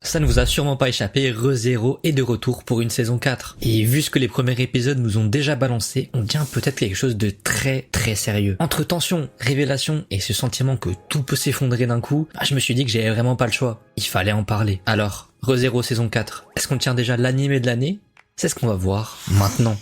Ça ne vous a sûrement pas échappé, ReZero est de retour pour une saison 4. Et vu ce que les premiers épisodes nous ont déjà balancé, on tient peut-être quelque chose de très sérieux. Entre tension, révélation et ce sentiment que tout peut s'effondrer d'un coup, je me suis dit que j'avais vraiment pas le choix. Il fallait en parler. Alors, ReZero saison 4, est-ce qu'on tient déjà l'animé de l'année? C'est ce qu'on va voir maintenant.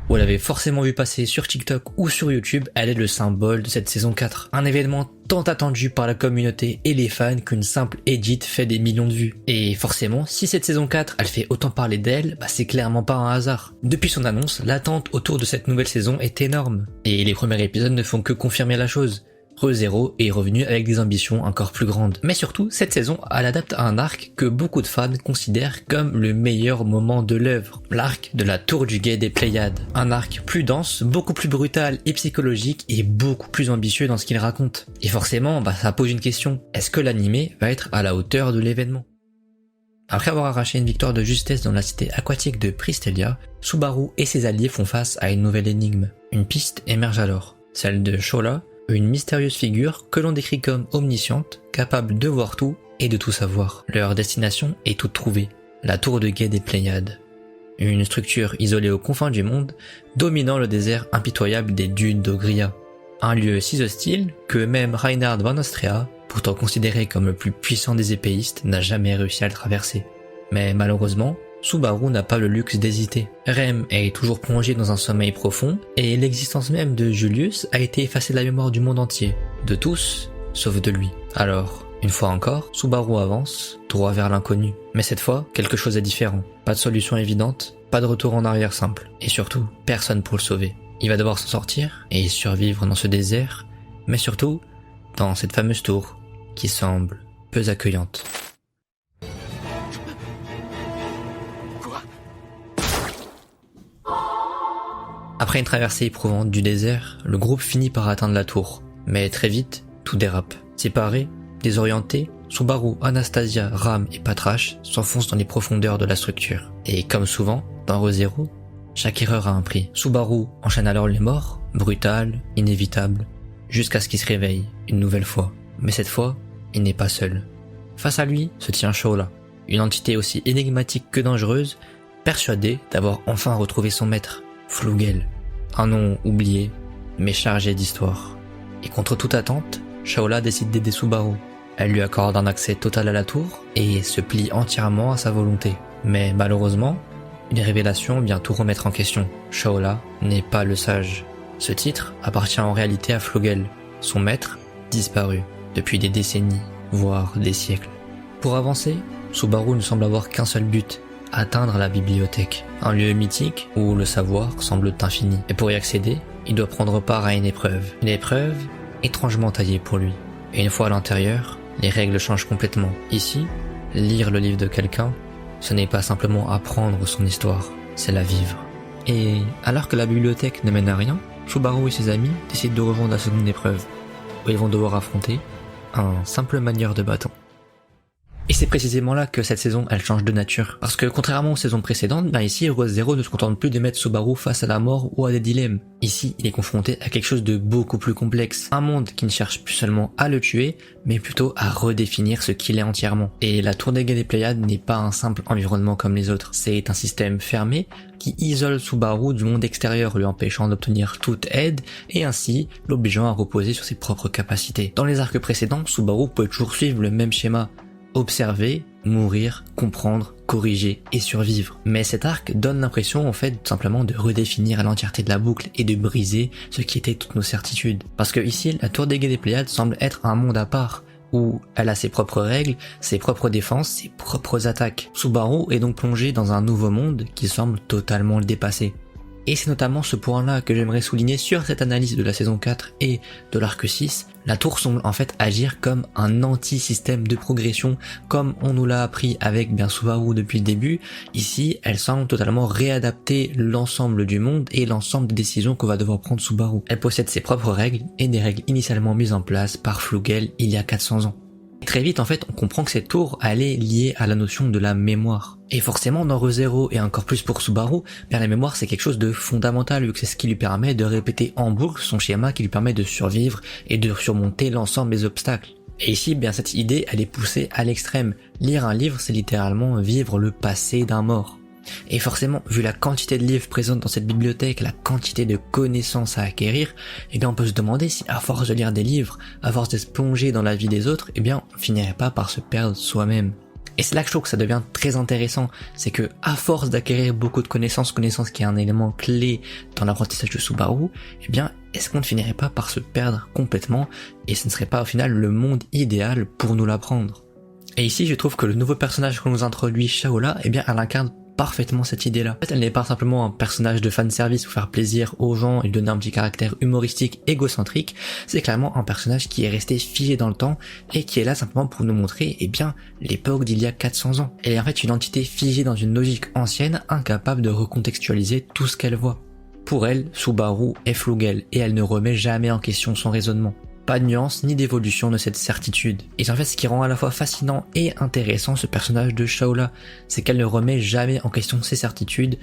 Vous l'avez forcément vu passer sur TikTok ou sur YouTube, elle est le symbole de cette saison 4. Un événement tant attendu par la communauté et les fans qu'une simple edit fait des millions de vues. Et forcément, si cette saison 4, elle fait autant parler d'elle, c'est clairement pas un hasard. Depuis son annonce, l'attente autour de cette nouvelle saison est énorme. Et les premiers épisodes ne font que confirmer la chose. ReZero est revenu avec des ambitions encore plus grandes. Mais surtout, cette saison, elle adapte à un arc que beaucoup de fans considèrent comme le meilleur moment de l'œuvre. L'arc de la Tour du Guet des Pléiades. Un arc plus dense, beaucoup plus brutal et psychologique et beaucoup plus ambitieux dans ce qu'il raconte. Et forcément, ça pose une question. Est-ce que l'animé va être à la hauteur de l'événement? Après avoir arraché une victoire de justesse dans la cité aquatique de Pristelia, Subaru et ses alliés font face à une nouvelle énigme. Une piste émerge alors, celle de Shola, une mystérieuse figure que l'on décrit comme omnisciente, capable de voir tout et de tout savoir. Leur destination est toute trouvée, la tour de guet des Pléiades. Une structure isolée aux confins du monde, dominant le désert impitoyable des dunes d'Ogria. Un lieu si hostile que même Reinhard von Austria, pourtant considéré comme le plus puissant des épéistes, n'a jamais réussi à le traverser. Mais malheureusement, Subaru n'a pas le luxe d'hésiter. Rem est toujours plongé dans un sommeil profond et l'existence même de Julius a été effacée de la mémoire du monde entier, de tous, sauf de lui. Alors, une fois encore, Subaru avance, droit vers l'inconnu. Mais cette fois, quelque chose est différent. Pas de solution évidente, pas de retour en arrière simple. Et surtout, personne pour le sauver. Il va devoir s'en sortir et survivre dans ce désert, mais surtout, dans cette fameuse tour qui semble peu accueillante. Après une traversée éprouvante du désert, le groupe finit par atteindre la tour. Mais très vite, tout dérape. Séparés, désorientés, Subaru, Anastasia, Ram et Patrash s'enfoncent dans les profondeurs de la structure. Et comme souvent, dans ReZero, chaque erreur a un prix. Subaru enchaîne alors les morts, brutales, inévitables, jusqu'à ce qu'il se réveille, une nouvelle fois. Mais cette fois, il n'est pas seul. Face à lui se tient Shola, une entité aussi énigmatique que dangereuse, persuadée d'avoir enfin retrouvé son maître. Flugel, un nom oublié, mais chargé d'histoire. Et contre toute attente, Shola décide d'aider Subaru. Elle lui accorde un accès total à la tour et se plie entièrement à sa volonté. Mais malheureusement, une révélation vient tout remettre en question. Shola n'est pas le sage. Ce titre appartient en réalité à Flugel, son maître disparu depuis des décennies, voire des siècles. Pour avancer, Subaru ne semble avoir qu'un seul but: atteindre la bibliothèque, un lieu mythique où le savoir semble infini. Et pour y accéder, il doit prendre part à une épreuve étrangement taillée pour lui. Et une fois à l'intérieur, les règles changent complètement. Ici, lire le livre de quelqu'un, ce n'est pas simplement apprendre son histoire, c'est la vivre. Et alors que la bibliothèque ne mène à rien, Subaru et ses amis décident de rejoindre la seconde épreuve, où ils vont devoir affronter un simple manieur de bâton. Et c'est précisément là que cette saison, elle change de nature. Parce que contrairement aux saisons précédentes, ici, ReZero ne se contente plus de mettre Subaru face à la mort ou à des dilemmes. Ici, il est confronté à quelque chose de beaucoup plus complexe. Un monde qui ne cherche plus seulement à le tuer, mais plutôt à redéfinir ce qu'il est entièrement. Et la Tour des Guet des Pléiades n'est pas un simple environnement comme les autres. C'est un système fermé qui isole Subaru du monde extérieur, lui empêchant d'obtenir toute aide et ainsi l'obligeant à reposer sur ses propres capacités. Dans les arcs précédents, Subaru peut toujours suivre le même schéma: observer, mourir, comprendre, corriger et survivre. Mais cet arc donne l'impression en fait simplement de redéfinir à l'entièreté de la boucle et de briser ce qui était toutes nos certitudes. Parce que ici, la Tour des Guet des Pléiades semble être un monde à part, où elle a ses propres règles, ses propres défenses, ses propres attaques. Subaru est donc plongé dans un nouveau monde qui semble totalement le dépasser. Et c'est notamment ce point-là que j'aimerais souligner sur cette analyse de la saison 4 et de l'arc 6. La tour semble en fait agir comme un anti-système de progression, comme on nous l'a appris avec Subaru depuis le début. Ici, elle semble totalement réadapter l'ensemble du monde et l'ensemble des décisions que va devoir prendre Subaru. Elle possède ses propres règles et des règles initialement mises en place par Flugel il y a 400 ans. Très vite en fait on comprend que cette tour elle est liée à la notion de la mémoire. Et forcément dans Re:Zero et encore plus pour Subaru, bien la mémoire c'est quelque chose de fondamental vu que c'est ce qui lui permet de répéter en boucle son schéma qui lui permet de survivre et de surmonter l'ensemble des obstacles. Et ici bien cette idée elle est poussée à l'extrême. Lire un livre c'est littéralement vivre le passé d'un mort. Et forcément, vu la quantité de livres présents dans cette bibliothèque, la quantité de connaissances à acquérir, eh bien on peut se demander si à force de lire des livres, à force de se plonger dans la vie des autres, eh bien on finirait pas par se perdre soi-même. Et c'est là que je trouve que ça devient très intéressant, c'est que à force d'acquérir beaucoup de connaissances qui est un élément clé dans l'apprentissage de Subaru, eh bien est-ce qu'on ne finirait pas par se perdre complètement et ce ne serait pas au final le monde idéal pour nous l'apprendre. Et ici je trouve que le nouveau personnage qu'on nous introduit, Shaola, eh bien elle incarne parfaitement cette idée-là. En fait, elle n'est pas simplement un personnage de fanservice pour faire plaisir aux gens et donner un petit caractère humoristique, égocentrique, c'est clairement un personnage qui est resté figé dans le temps et qui est là simplement pour nous montrer, eh bien, l'époque d'il y a 400 ans. Elle est en fait une entité figée dans une logique ancienne, incapable de recontextualiser tout ce qu'elle voit. Pour elle, Subaru est Flugel et elle ne remet jamais en question son raisonnement. Pas de nuance ni d'évolution de cette certitude. Et c'est en fait ce qui rend à la fois fascinant et intéressant ce personnage de Shaola, c'est qu'elle ne remet jamais en question ses certitudes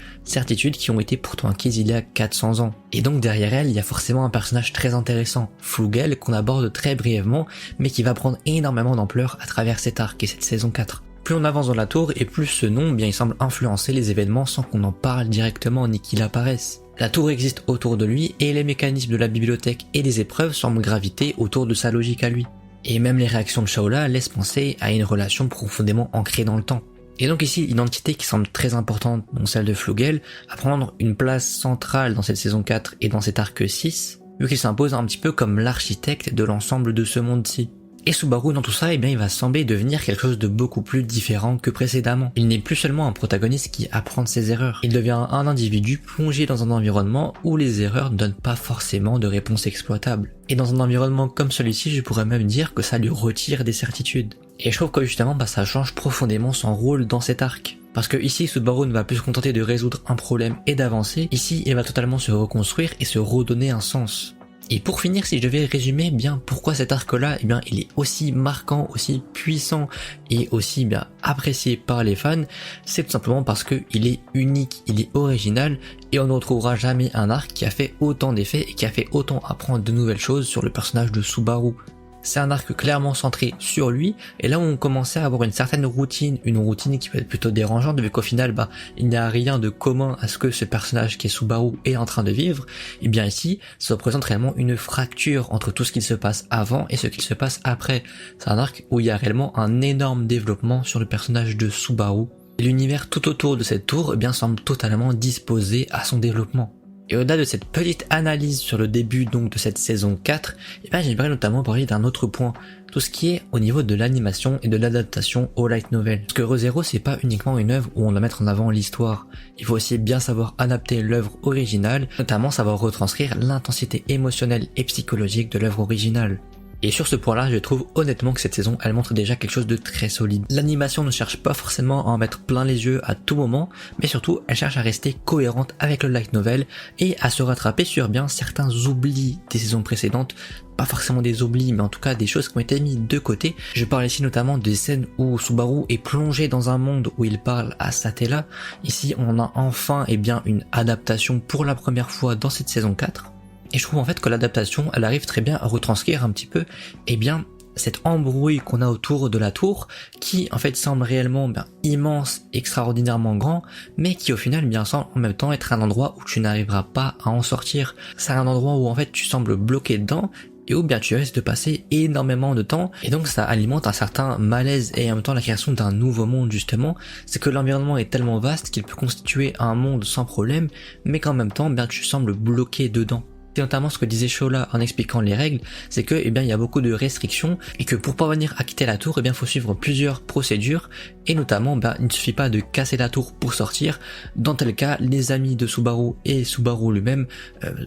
qui ont été pourtant acquises il y a 400 ans. Et donc derrière elle, il y a forcément un personnage très intéressant, Flugel, qu'on aborde très brièvement, mais qui va prendre énormément d'ampleur à travers cet arc et cette saison 4. Plus on avance dans la tour et plus ce nom, bien il semble influencer les événements sans qu'on en parle directement ni qu'il apparaisse. La tour existe autour de lui et les mécanismes de la bibliothèque et des épreuves semblent graviter autour de sa logique à lui. Et même les réactions de Shaola laissent penser à une relation profondément ancrée dans le temps. Et donc ici, une entité qui semble très importante, donc celle de Flugel, à prendre une place centrale dans cette saison 4 et dans cet arc 6, vu qu'il s'impose un petit peu comme l'architecte de l'ensemble de ce monde-ci. Et Subaru dans tout ça, eh bien il va sembler devenir quelque chose de beaucoup plus différent que précédemment. Il n'est plus seulement un protagoniste qui apprend de ses erreurs. Il devient un individu plongé dans un environnement où les erreurs ne donnent pas forcément de réponse exploitable. Et dans un environnement comme celui-ci, je pourrais même dire que ça lui retire des certitudes. Et je trouve que justement, ça change profondément son rôle dans cet arc. Parce que ici, Subaru ne va plus se contenter de résoudre un problème et d'avancer. Ici, il va totalement se reconstruire et se redonner un sens. Et pour finir, si je devais résumer bien pourquoi cet arc-là, eh bien, il est aussi marquant, aussi puissant et aussi bien apprécié par les fans, c'est tout simplement parce que il est unique, il est original et on ne retrouvera jamais un arc qui a fait autant d'effets et qui a fait autant apprendre de nouvelles choses sur le personnage de Subaru. C'est un arc clairement centré sur lui, et là où on commençait à avoir une certaine routine, une routine qui peut être plutôt dérangeante, vu qu'au final, il n'y a rien de commun à ce que ce personnage qui est Subaru est en train de vivre, et bien ici, ça représente réellement une fracture entre tout ce qu'il se passe avant et ce qu'il se passe après. C'est un arc où il y a réellement un énorme développement sur le personnage de Subaru. Et l'univers tout autour de cette tour, semble totalement disposé à son développement. Et au-delà de cette petite analyse sur le début donc de cette saison 4, j'aimerais notamment parler d'un autre point, tout ce qui est au niveau de l'animation et de l'adaptation au light novel. Parce que Re:Zero c'est pas uniquement une œuvre où on doit mettre en avant l'histoire, il faut aussi bien savoir adapter l'œuvre originale, notamment savoir retranscrire l'intensité émotionnelle et psychologique de l'œuvre originale. Et sur ce point-là, je trouve honnêtement que cette saison, elle montre déjà quelque chose de très solide. L'animation ne cherche pas forcément à en mettre plein les yeux à tout moment, mais surtout, elle cherche à rester cohérente avec le light novel et à se rattraper sur bien certains oublis des saisons précédentes. Pas forcément des oublis, mais en tout cas des choses qui ont été mises de côté. Je parle ici notamment des scènes où Subaru est plongé dans un monde où il parle à Satella. Ici, on a enfin une adaptation pour la première fois dans cette saison 4. Et je trouve en fait que l'adaptation, elle arrive très bien à retranscrire un petit peu, cette embrouille qu'on a autour de la tour, qui en fait semble réellement immense, extraordinairement grand, mais qui au final semble en même temps être un endroit où tu n'arriveras pas à en sortir. C'est un endroit où en fait tu sembles bloqué dedans, et où tu risques de passer énormément de temps, et donc ça alimente un certain malaise et en même temps la création d'un nouveau monde justement. C'est que l'environnement est tellement vaste qu'il peut constituer un monde sans problème, mais qu'en même temps tu sembles bloqué dedans. C'est notamment ce que disait Shaola en expliquant les règles, c'est que il y a beaucoup de restrictions et que pour parvenir à quitter la tour, il faut suivre plusieurs procédures et notamment il ne suffit pas de casser la tour pour sortir. Dans tel cas, les amis de Subaru et Subaru lui-même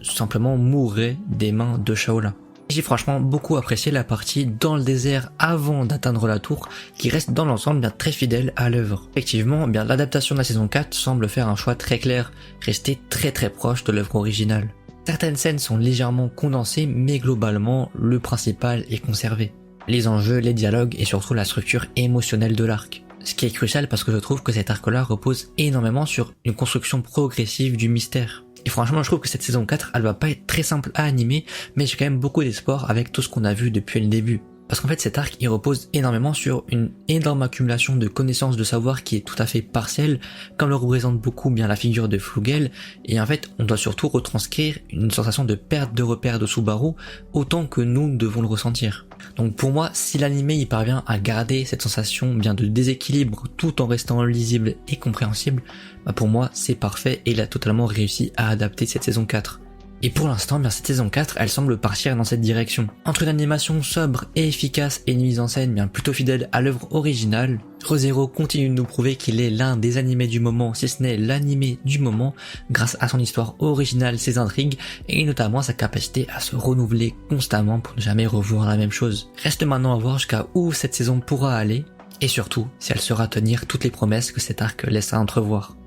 simplement mourraient des mains de Shaola. J'ai franchement beaucoup apprécié la partie dans le désert avant d'atteindre la tour qui reste dans l'ensemble très fidèle à l'œuvre. Effectivement, l'adaptation de la saison 4 semble faire un choix très clair, rester très proche de l'œuvre originale. Certaines scènes sont légèrement condensées, mais globalement, le principal est conservé. les enjeux, les dialogues et surtout la structure émotionnelle de l'arc. Ce qui est crucial parce que je trouve que cet arc-là repose énormément sur une construction progressive du mystère. Et franchement, je trouve que cette saison 4, elle va pas être très simple à animer, mais j'ai quand même beaucoup d'espoir avec tout ce qu'on a vu depuis le début. Parce qu'en fait, cet arc, il repose énormément sur une énorme accumulation de connaissances, de savoir qui est tout à fait partielle, comme le représente beaucoup bien la figure de Flugel, et en fait, on doit surtout retranscrire une sensation de perte de repère de Subaru, autant que nous devons le ressentir. Donc pour moi, si l'animé il parvient à garder cette sensation bien de déséquilibre tout en restant lisible et compréhensible, bah pour moi c'est parfait et il a totalement réussi à adapter cette saison 4. Et pour l'instant, bien cette saison 4, elle semble partir dans cette direction. Entre une animation sobre et efficace et une mise en scène bien plutôt fidèle à l'œuvre originale, Re:Zero continue de nous prouver qu'il est l'un des animés du moment, si ce n'est l'animé du moment, grâce à son histoire originale, ses intrigues, et notamment sa capacité à se renouveler constamment pour ne jamais revoir la même chose. Reste maintenant à voir jusqu'à où cette saison pourra aller, et surtout si elle saura tenir toutes les promesses que cet arc laisse à entrevoir.